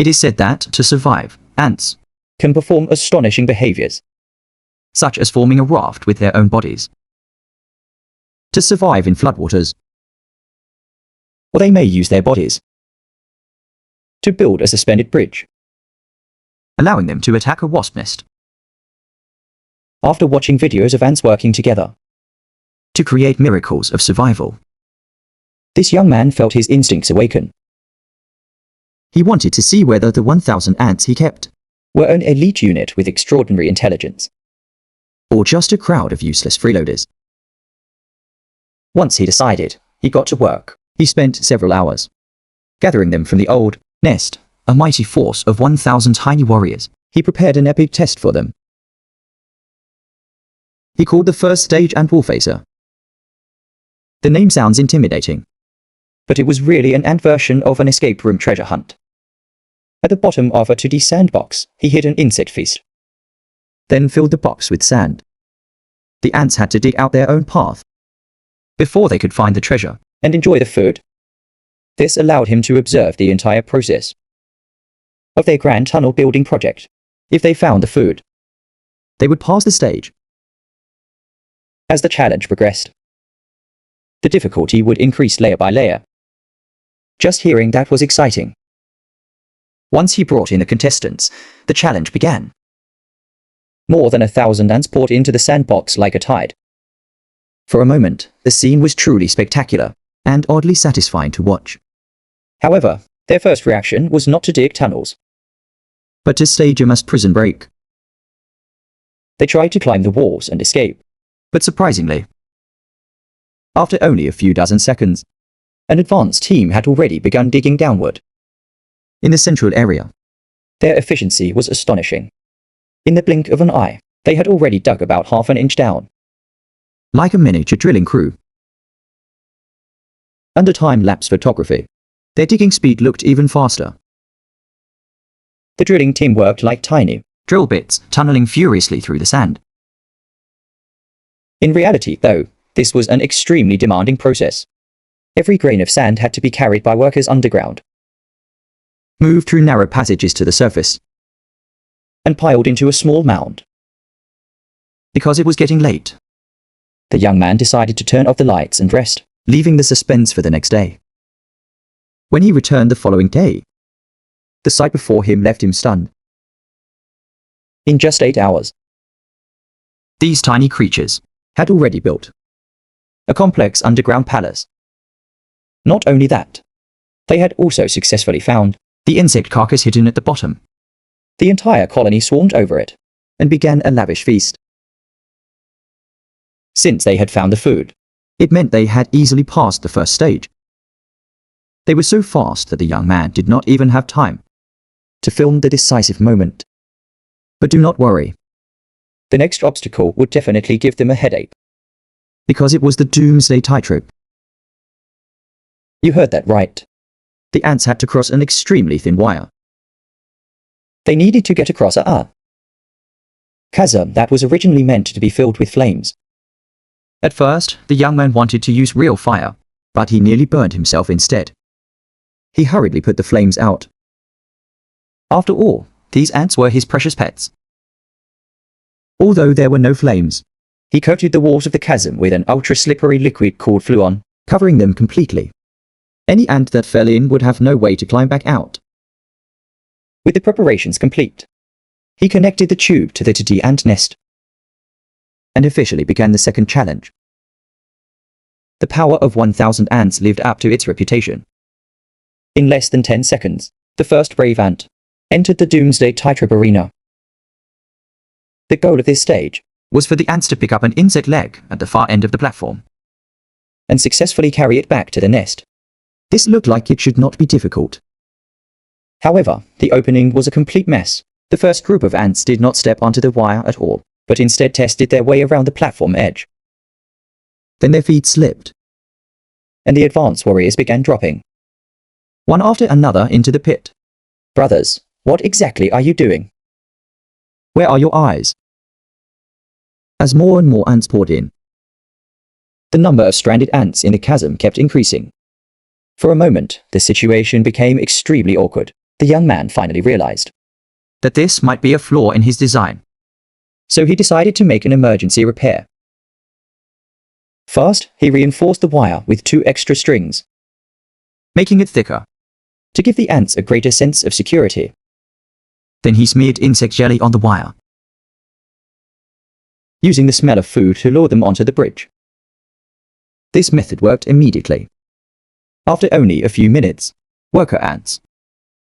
It is said that, to survive, ants can perform astonishing behaviors, such as forming a raft with their own bodies, to survive in floodwaters, or they may use their bodies to build a suspended bridge, allowing them to attack a wasp nest. After watching videos of ants working together to create miracles of survival, this young man felt his instincts awaken. He wanted to see whether the 1,000 ants he kept were an elite unit with extraordinary intelligence, or just a crowd of useless freeloaders. Once he decided, he got to work. He spent several hours gathering them from the old nest, a mighty force of 1,000 tiny warriors. He prepared an epic test for them. He called the first stage Ant Warfacer. The name sounds intimidating, but it was really an ant version of an escape room treasure hunt. At the bottom of a 2D sandbox, he hid an insect feast, then filled the box with sand. The ants had to dig out their own path before they could find the treasure and enjoy the food. This allowed him to observe the entire process of their grand tunnel building project. If they found the food, they would pass the stage. As the challenge progressed, the difficulty would increase layer by layer. Just hearing that was exciting. Once he brought in the contestants, the challenge began. More than 1,000 ants poured into the sandbox like a tide. For a moment, the scene was truly spectacular and oddly satisfying to watch. However, their first reaction was not to dig tunnels, but to stage a mass prison break. They tried to climb the walls and escape. But surprisingly, after only a few dozen seconds, an advanced team had already begun digging downward. In the central area, their efficiency was astonishing. In the blink of an eye, they had already dug about half an inch down. Like a miniature drilling crew. Under time-lapse photography, their digging speed looked even faster. The drilling team worked like tiny drill bits, tunneling furiously through the sand. In reality, though, this was an extremely demanding process. Every grain of sand had to be carried by workers underground, moved through narrow passages to the surface, and piled into a small mound. Because it was getting late, the young man decided to turn off the lights and rest, leaving the suspense for the next day. When he returned the following day, the sight before him left him stunned. In just 8 hours, these tiny creatures had already built a complex underground palace. Not only that, they had also successfully found the insect carcass hidden at the bottom. The entire colony swarmed over it and began a lavish feast. Since they had found the food, it meant they had easily passed the first stage. They were so fast that the young man did not even have time to film the decisive moment. But do not worry. The next obstacle would definitely give them a headache. Because it was the doomsday tightrope. You heard that right. The ants had to cross an extremely thin wire. They needed to get across a chasm that was originally meant to be filled with flames. At first, the young man wanted to use real fire, but he nearly burned himself instead. He hurriedly put the flames out. After all, these ants were his precious pets. Although there were no flames, he coated the walls of the chasm with an ultra-slippery liquid called fluon, covering them completely. Any ant that fell in would have no way to climb back out. With the preparations complete, he connected the tube to the 2D ant nest and officially began the second challenge. The power of 1,000 ants lived up to its reputation. In less than 10 seconds, the first brave ant entered the doomsday tightrope arena. The goal of this stage was for the ants to pick up an insect leg at the far end of the platform and successfully carry it back to the nest. This looked like it should not be difficult. However, the opening was a complete mess. The first group of ants did not step onto the wire at all, but instead tested their way around the platform edge. Then their feet slipped, and the advanced warriors began dropping one after another into the pit. Brothers, what exactly are you doing? Where are your eyes? As more and more ants poured in, the number of stranded ants in the chasm kept increasing. For a moment, the situation became extremely awkward. The young man finally realized that this might be a flaw in his design. so he decided to make an emergency repair. First, he reinforced the wire with 2 extra strings, Making it thicker. to give the ants a greater sense of security. Then he smeared insect jelly on the wire, using the smell of food to lure them onto the bridge. This method worked immediately. After only a few minutes, worker ants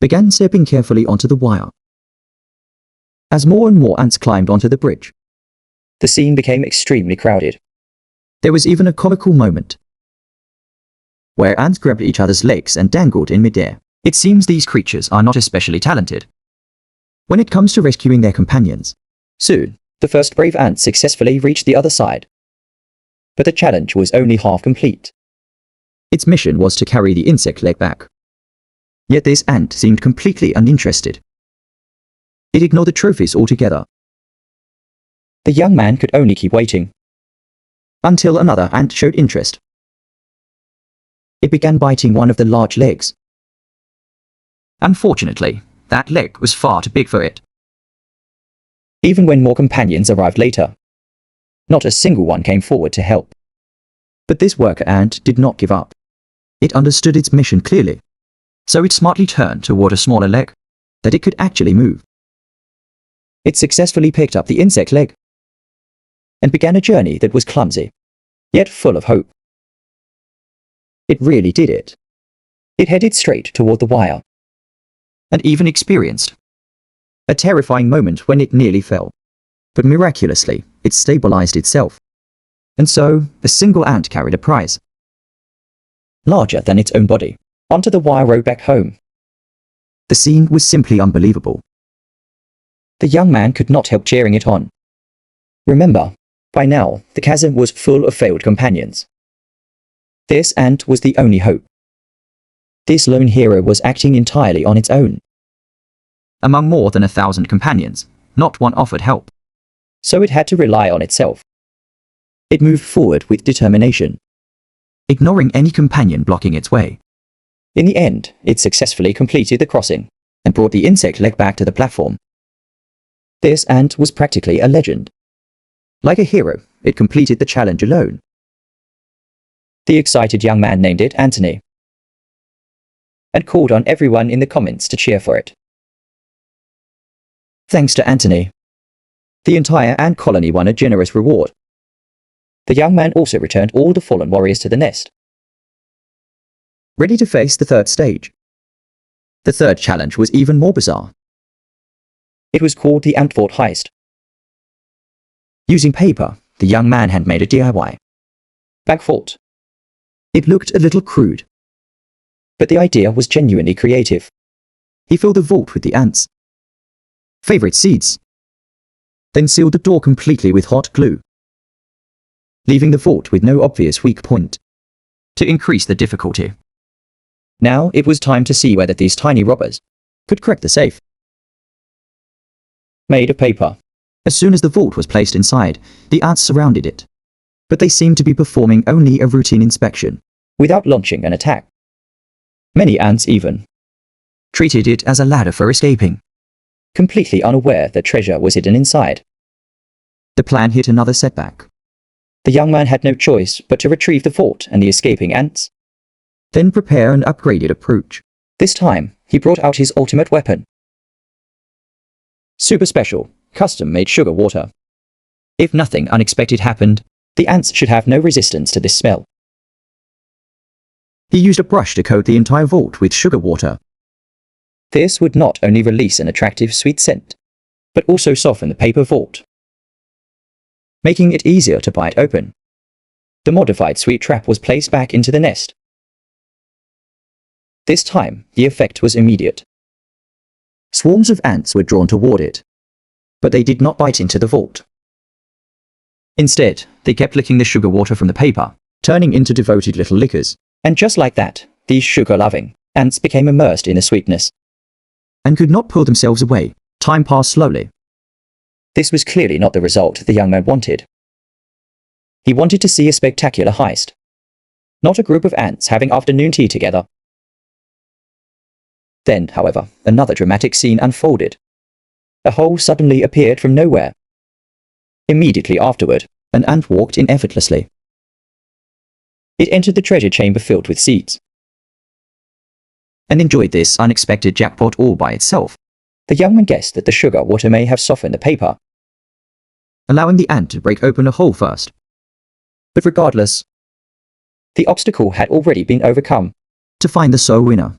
began stepping carefully onto the wire. As more and more ants climbed onto the bridge, the scene became extremely crowded. There was even a comical moment where ants grabbed each other's legs and dangled in midair. It seems these creatures are not especially talented when it comes to rescuing their companions. Soon, the first brave ant successfully reached the other side. But the challenge was only half complete. Its mission was to carry the insect leg back. Yet this ant seemed completely uninterested. It ignored the trophies altogether. The young man could only keep waiting Until another ant showed interest. It began biting one of the large legs. Unfortunately, that leg was far too big for it. even when more companions arrived later. Not a single one came forward to help. But this worker ant did not give up. It understood its mission clearly. So it smartly turned toward a smaller leg that it could actually move. It successfully picked up the insect leg and began a journey that was clumsy, yet full of hope. It really did it. It headed straight toward the wire And even experienced a terrifying moment when it nearly fell. But miraculously, it stabilized itself. And so, a single ant carried a prize larger than its own body onto the wire road back home. The scene was simply unbelievable. The young man could not help cheering it on. Remember, by now, the chasm was full of failed companions. This ant was the only hope. This lone hero was acting entirely on its own. Among more than 1,000 companions, not one offered help. So it had to rely on itself. It moved forward with determination. Ignoring any companion blocking its way. In the end, it successfully completed the crossing and brought the insect leg back to the platform. This ant was practically a legend. Like a hero, it completed the challenge alone. The excited young man named it Anthony and called on everyone in the comments to cheer for it. Thanks to Anthony, the entire ant colony won a generous reward. The young man also returned all the fallen warriors to the nest, ready to face the third stage. The third challenge was even more bizarre. It was called the Ant Fort Heist. Using paper, the young man had made a DIY bag fort. It looked a little crude, but the idea was genuinely creative. He filled the vault with the ants' favorite seeds, then sealed the door completely with hot glue, Leaving the vault with no obvious weak point. to increase the difficulty. Now it was time to see whether these tiny robbers could crack the safe. Made of paper. As soon as the vault was placed inside, the ants surrounded it. But they seemed to be performing only a routine inspection, Without launching an attack. Many ants even treated it as a ladder for escaping. completely unaware that treasure was hidden inside. The plan hit another setback. The young man had no choice but to retrieve the fort and the escaping ants. Then prepare an upgraded approach. This time, he brought out his ultimate weapon. Super special, custom-made sugar water. If nothing unexpected happened, the ants should have no resistance to this smell. He used a brush to coat the entire vault with sugar water. This would not only release an attractive sweet scent, but also soften the paper vault, making it easier to bite open. The modified sweet trap was placed back into the nest. This time, the effect was immediate. Swarms of ants were drawn toward it, but they did not bite into the vault. Instead, they kept licking the sugar water from the paper, Turning into devoted little lickers. And just like that, these sugar-loving ants became immersed in the sweetness. and could not pull themselves away. Time passed slowly. This was clearly not the result the young man wanted. He wanted to see a spectacular heist, not a group of ants having afternoon tea together. Then, however, another dramatic scene unfolded. A hole suddenly appeared from nowhere. Immediately afterward, an ant walked in effortlessly. It entered the treasure chamber filled with seeds, and enjoyed this unexpected jackpot all by itself, The young man guessed that the sugar water may have softened the paper, allowing the ant to break open a hole first. but regardless, the obstacle had already been overcome. To find the sole winner,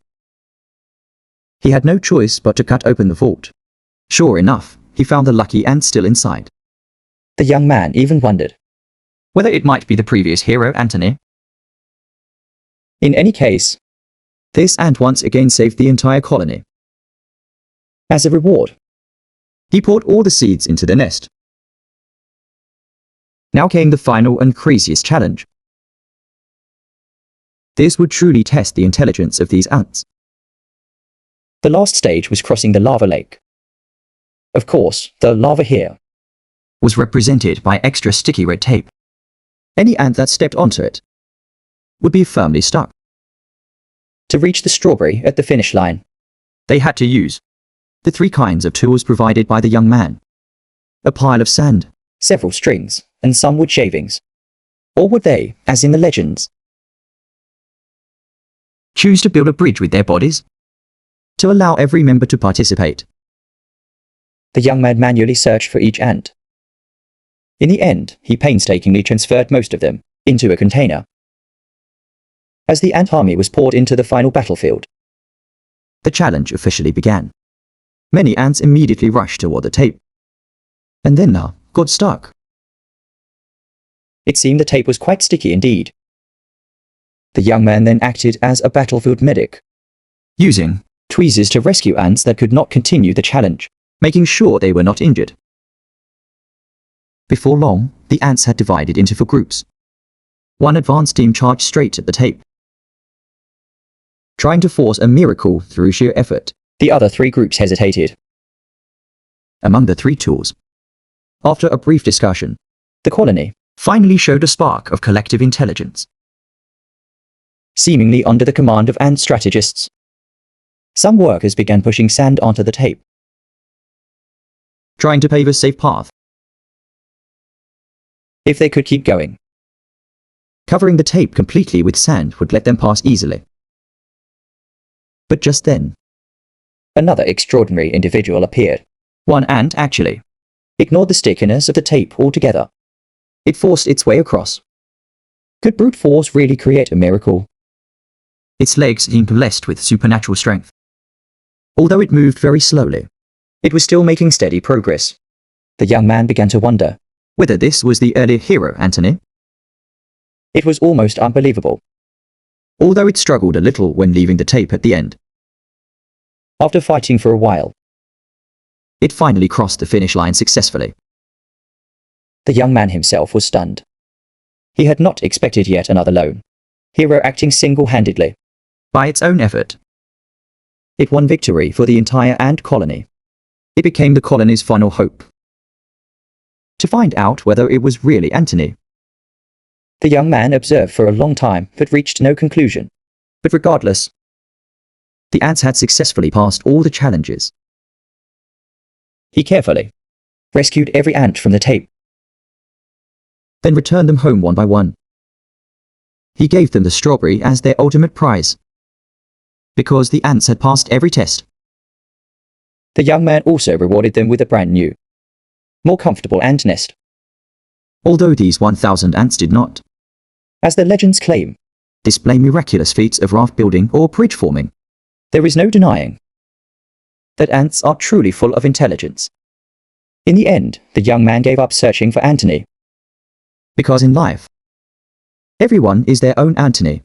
he had no choice but to cut open the vault. Sure enough, he found the lucky ant still inside. The young man even wondered. Whether it might be the previous hero, Anthony. In any case, This ant once again saved the entire colony. as a reward, He poured all the seeds into the nest. Now came the final and craziest challenge. This would truly test the intelligence of these ants. the last stage was crossing the lava lake. Of course, the lava here Was represented by extra sticky red tape. Any ant that stepped onto it would be firmly stuck. to reach the strawberry at the finish line. They had to use the 3 kinds of tools provided by the young man. A pile of sand, Several strings, and some wood shavings. Or would they, as in the legends, choose to build a bridge with their bodies to allow every member to participate. the young man manually searched for each ant. In the end, he painstakingly transferred most of them into a container. As the ant army was poured into the final battlefield, The challenge officially began. Many ants immediately rushed toward the tape, and then got stuck. it seemed the tape was quite sticky indeed. The young man then acted as a battlefield medic, Using tweezers to rescue ants that could not continue the challenge. making sure they were not injured. Before long, the ants had divided into 4 groups. One advanced team charged straight at the tape, trying to force a miracle through sheer effort. The other 3 groups hesitated. Among the 3 tools, after a brief discussion, The colony, finally showed a spark of collective intelligence. seemingly under the command of ant strategists, some workers began pushing sand onto the tape. Trying to pave a safe path, If they could keep going, covering the tape completely with sand would let them pass easily. But just then, another extraordinary individual appeared. one ant actually, Ignored the stickiness of the tape altogether. it forced its way across. Could brute force really create a miracle? Its legs seemed blessed with supernatural strength. Although it moved very slowly, It was still making steady progress. The young man began to wonder. whether this was the earlier hero, Anthony, It was almost unbelievable. although it struggled a little when leaving the tape at the end. After fighting for a while, It finally crossed the finish line successfully. the young man himself was stunned. He had not expected yet another lone hero acting single-handedly. By its own effort, It won victory for the entire ant colony. it became the colony's final hope to find out whether it was really Anthony. The young man observed for a long time but reached no conclusion. But regardless, the ants had successfully passed all the challenges. He carefully rescued every ant from the tape. Then returned them home one by one. He gave them the strawberry as their ultimate prize, because the ants had passed every test. The young man also rewarded them with a brand new, more comfortable ant nest. Although these 1,000 ants did not As the legends claim, display miraculous feats of raft building or bridge forming, there is no denying that ants are truly full of intelligence. In the end, the young man gave up searching for Anthony. because in life, everyone is their own Anthony.